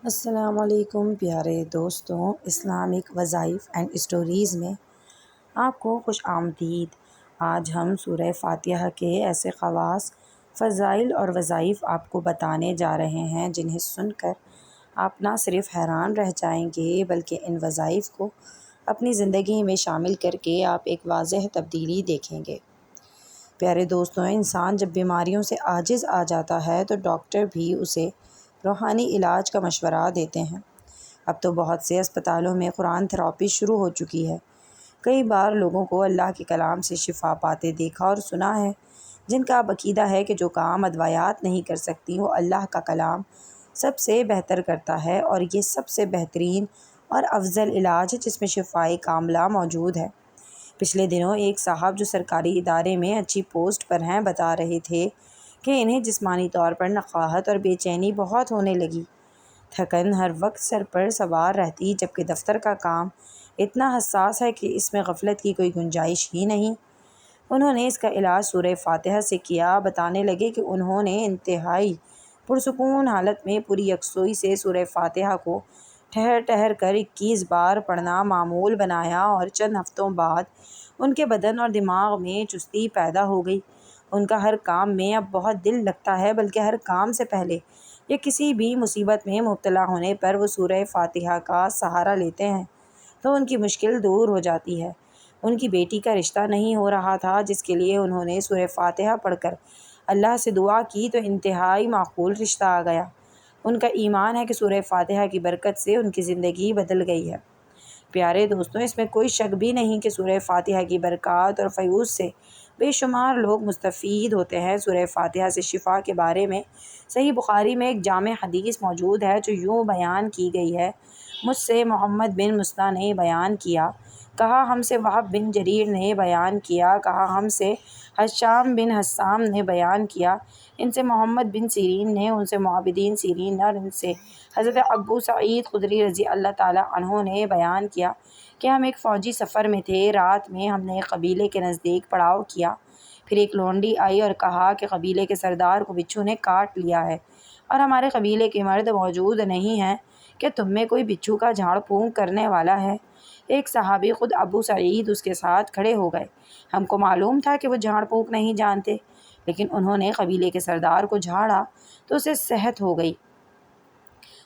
السلام علیکم پیارے دوستوں، اسلامک وظائف اینڈ اسٹوریز میں آپ کو خوش آمدید۔ آج ہم سورہ فاتحہ کے ایسے خواص، فضائل اور وظائف آپ کو بتانے جا رہے ہیں جنہیں سن کر آپ نہ صرف حیران رہ جائیں گے بلکہ ان وظائف کو اپنی زندگی میں شامل کر کے آپ ایک واضح تبدیلی دیکھیں گے۔ پیارے دوستوں، انسان جب بیماریوں سے عاجز آ جاتا ہے تو ڈاکٹر بھی اسے روحانی علاج کا مشورہ دیتے ہیں۔ اب تو بہت سے اسپتالوں میں قرآن تھراپی شروع ہو چکی ہے۔ کئی بار لوگوں کو اللہ کے کلام سے شفا پاتے دیکھا اور سنا ہے، جن کا اب عقیدہ ہے کہ جو کام ادویات نہیں کر سکتی وہ اللہ کا کلام سب سے بہتر کرتا ہے، اور یہ سب سے بہترین اور افضل علاج ہے جس میں شفائے کاملہ موجود ہے۔ پچھلے دنوں ایک صاحب جو سرکاری ادارے میں اچھی پوسٹ پر ہیں بتا رہے تھے کہ انہیں جسمانی طور پر نقاہت اور بے چینی بہت ہونے لگی۔ تھکن ہر وقت سر پر سوار رہتی، جبکہ دفتر کا کام اتنا حساس ہے کہ اس میں غفلت کی کوئی گنجائش ہی نہیں۔ انہوں نے اس کا علاج سورہ فاتحہ سے کیا۔ بتانے لگے کہ انہوں نے انتہائی پرسکون حالت میں پوری یکسوئی سے سورہ فاتحہ کو ٹھہر ٹھہر کر 21 بار پڑھنا معمول بنایا، اور چند ہفتوں بعد ان کے بدن اور دماغ میں چستی پیدا ہو گئی۔ ان کا ہر کام میں اب بہت دل لگتا ہے، بلکہ ہر کام سے پہلے یا کسی بھی مصیبت میں مبتلا ہونے پر وہ سورہ فاتحہ کا سہارا لیتے ہیں تو ان کی مشکل دور ہو جاتی ہے۔ ان کی بیٹی کا رشتہ نہیں ہو رہا تھا، جس کے لیے انہوں نے سورہ فاتحہ پڑھ کر اللہ سے دعا کی تو انتہائی معقول رشتہ آ گیا۔ ان کا ایمان ہے کہ سورہ فاتحہ کی برکت سے ان کی زندگی بدل گئی ہے۔ پیارے دوستوں، اس میں کوئی شک بھی نہیں کہ سورہ فاتحہ کی برکات اور فیوز سے بے شمار لوگ مستفید ہوتے ہیں۔ سورہ فاتحہ سے شفا کے بارے میں صحیح بخاری میں ایک جامع حدیث موجود ہے جو یوں بیان کی گئی ہے: مجھ سے محمد بن مسنہ نے بیان کیا، کہا ہم سے وہب بن جریر نے بیان کیا، کہا ہم سے ہشام بن حسام نے بیان کیا، ان سے محمد بن سیرین نے، ان سے معبدین سیرین نے، اور ان سے حضرت ابو سعید خدری رضی اللہ تعالیٰ عنہ نے بیان کیا کہ ہم ایک فوجی سفر میں تھے۔ رات میں ہم نے ایک قبیلے کے نزدیک پڑاؤ کیا۔ پھر ایک لونڈی آئی اور کہا کہ قبیلے کے سردار کو بچھو نے کاٹ لیا ہے اور ہمارے قبیلے کے مرد موجود نہیں ہیں، کہ تم میں کوئی بچھو کا جھاڑ پھونک کرنے والا ہے؟ ایک صحابی خود ابو سعید اس کے ساتھ کھڑے ہو گئے۔ ہم کو معلوم تھا کہ وہ جھاڑ پھونک نہیں جانتے، لیکن انہوں نے قبیلے کے سردار کو جھاڑا تو اسے صحت ہو گئی۔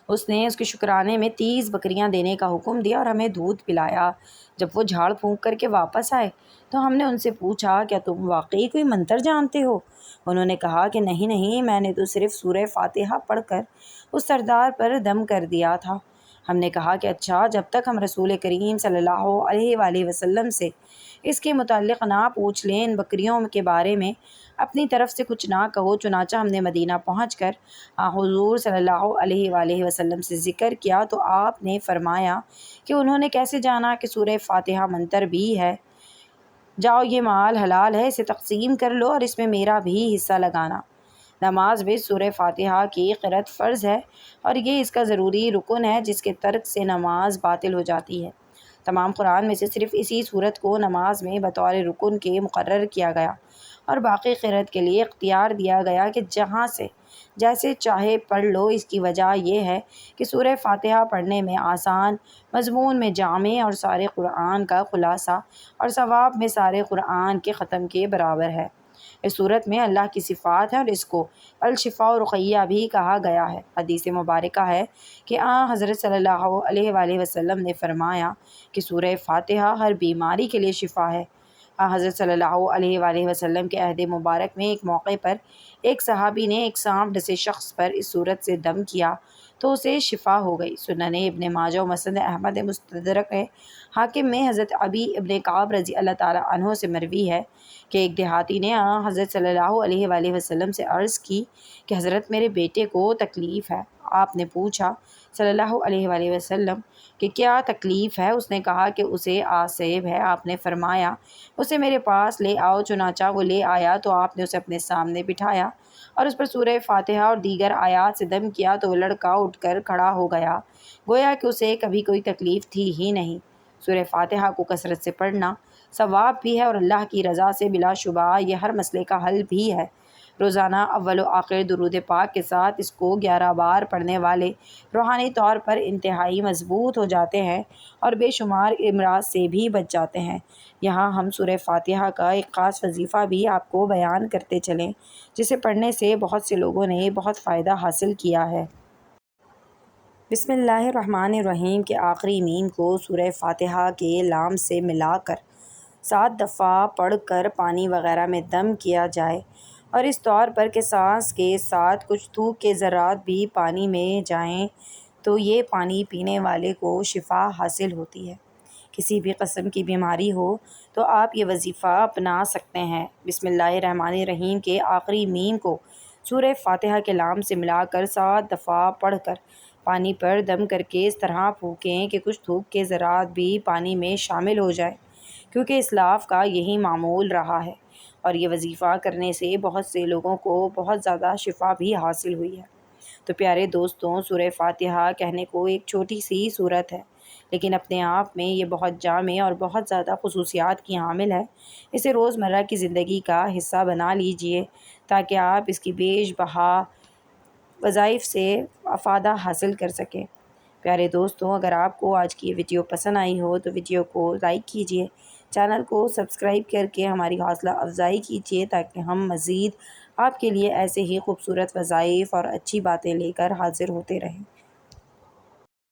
اس نے اس کے شکرانے میں 30 بکریاں دینے کا حکم دیا اور ہمیں دودھ پلایا۔ جب وہ جھاڑ پھونک کر کے واپس آئے تو ہم نے ان سے پوچھا، کیا تم واقعی کوئی منتر جانتے ہو؟ انہوں نے کہا کہ نہیں، میں نے تو صرف سورہ فاتحہ پڑھ کر اس سردار پر دم کر دیا تھا۔ ہم نے کہا کہ اچھا، جب تک ہم رسول کریم صلی اللہ علیہ وآلہ وسلم سے اس کے متعلق نہ پوچھ لیں، ان بکریوں کے بارے میں اپنی طرف سے کچھ نہ کہو۔ چنانچہ ہم نے مدینہ پہنچ کر حضور صلی اللہ علیہ وآلہ وسلم سے ذکر کیا تو آپ نے فرمایا کہ انہوں نے کیسے جانا کہ سورہ فاتحہ منتر بھی ہے؟ جاؤ، یہ مال حلال ہے، اسے تقسیم کر لو اور اس میں میرا بھی حصہ لگانا۔ نماز میں سورہ فاتحہ کی قرأت فرض ہے، اور یہ اس کا ضروری رکن ہے جس کے ترک سے نماز باطل ہو جاتی ہے۔ تمام قرآن میں سے صرف اسی سورت کو نماز میں بطور رکن کے مقرر کیا گیا، اور باقی قرأت کے لیے اختیار دیا گیا کہ جہاں سے جیسے چاہے پڑھ لو۔ اس کی وجہ یہ ہے کہ سورہ فاتحہ پڑھنے میں آسان، مضمون میں جامع اور سارے قرآن کا خلاصہ، اور ثواب میں سارے قرآن کے ختم کے برابر ہے۔ اس صورت میں اللہ کی صفات ہیں اور اس کو الشفاء و رقیہ بھی کہا گیا ہے۔ حدیث مبارکہ ہے کہ حضرت صلی اللہ علیہ وآلہ وسلم نے فرمایا کہ سورہ فاتحہ ہر بیماری کے لیے شفا ہے۔ حضرت صلی اللہ علیہ وآلہ وسلم کے عہد مبارک میں ایک موقع پر ایک صحابی نے ایک سانپ ڈسے شخص پر اس صورت سے دم کیا تو اسے شفا ہو گئی۔ سنن ابن ماجہ و مسند احمد مستدرک حاکم میں حضرت ابی ابن کعب رضی اللہ تعالیٰ عنہ سے مروی ہے کہ ایک دیہاتی نے حضرت صلی اللہ علیہ وآلہ وسلم سے عرض کی کہ حضرت میرے بیٹے کو تکلیف ہے۔ آپ نے پوچھا صلی اللہ علیہ وآلہ وسلم کہ کیا تکلیف ہے؟ اس نے کہا کہ اسے آسیب ہے۔ آپ نے فرمایا اسے میرے پاس لے آؤ۔ چنانچہ وہ لے آیا تو آپ نے اسے اپنے سامنے بٹھایا اور اس پر سورہ فاتحہ اور دیگر آیات سے دم کیا تو وہ لڑکا اٹھ کر کھڑا ہو گیا، گویا کہ اسے کبھی کوئی تکلیف تھی ہی نہیں۔ سورہ فاتحہ کو کثرت سے پڑھنا ثواب بھی ہے اور اللہ کی رضا سے بلا شبہ یہ ہر مسئلے کا حل بھی ہے۔ روزانہ اول و آخر درود پاک کے ساتھ اس کو 11 بار پڑھنے والے روحانی طور پر انتہائی مضبوط ہو جاتے ہیں اور بے شمار امراض سے بھی بچ جاتے ہیں۔ یہاں ہم سورہ فاتحہ کا ایک خاص وظیفہ بھی آپ کو بیان کرتے چلیں، جسے پڑھنے سے بہت سے لوگوں نے بہت فائدہ حاصل کیا ہے۔ بسم اللہ الرحمن الرحیم کے آخری میم کو سورہ فاتحہ کے لام سے ملا کر 7 دفعہ پڑھ کر پانی وغیرہ میں دم کیا جائے، اور اس طور پر کہ سانس کے ساتھ کچھ تھوک کے ذرات بھی پانی میں جائیں تو یہ پانی پینے والے کو شفا حاصل ہوتی ہے۔ کسی بھی قسم کی بیماری ہو تو آپ یہ وظیفہ اپنا سکتے ہیں۔ بسم اللہ الرحمن الرحیم کے آخری میم کو سورہ فاتحہ کے لام سے ملا کر 7 دفعہ پڑھ کر پانی پر دم کر کے اس طرح پھونکیں کہ کچھ تھوک کے ذرات بھی پانی میں شامل ہو جائیں، کیونکہ اسلاف کا یہی معمول رہا ہے، اور یہ وظیفہ کرنے سے بہت سے لوگوں کو بہت زیادہ شفا بھی حاصل ہوئی ہے۔ تو پیارے دوستوں، سورہ فاتحہ کہنے کو ایک چھوٹی سی سورت ہے، لیکن اپنے آپ میں یہ بہت جامع اور بہت زیادہ خصوصیات کی حامل ہے۔ اسے روزمرہ کی زندگی کا حصہ بنا لیجئے تاکہ آپ اس کی بیش بہا وظائف سے افادہ حاصل کر سکیں۔ پیارے دوستوں، اگر آپ کو آج کی یہ ویڈیو پسند آئی ہو تو ویڈیو کو لائک کیجئے، چینل کو سبسکرائب کر کے ہماری حوصلہ افزائی کیجئے تاکہ ہم مزید آپ کے لیے ایسے ہی خوبصورت وظائف اور اچھی باتیں لے کر حاضر ہوتے رہیں۔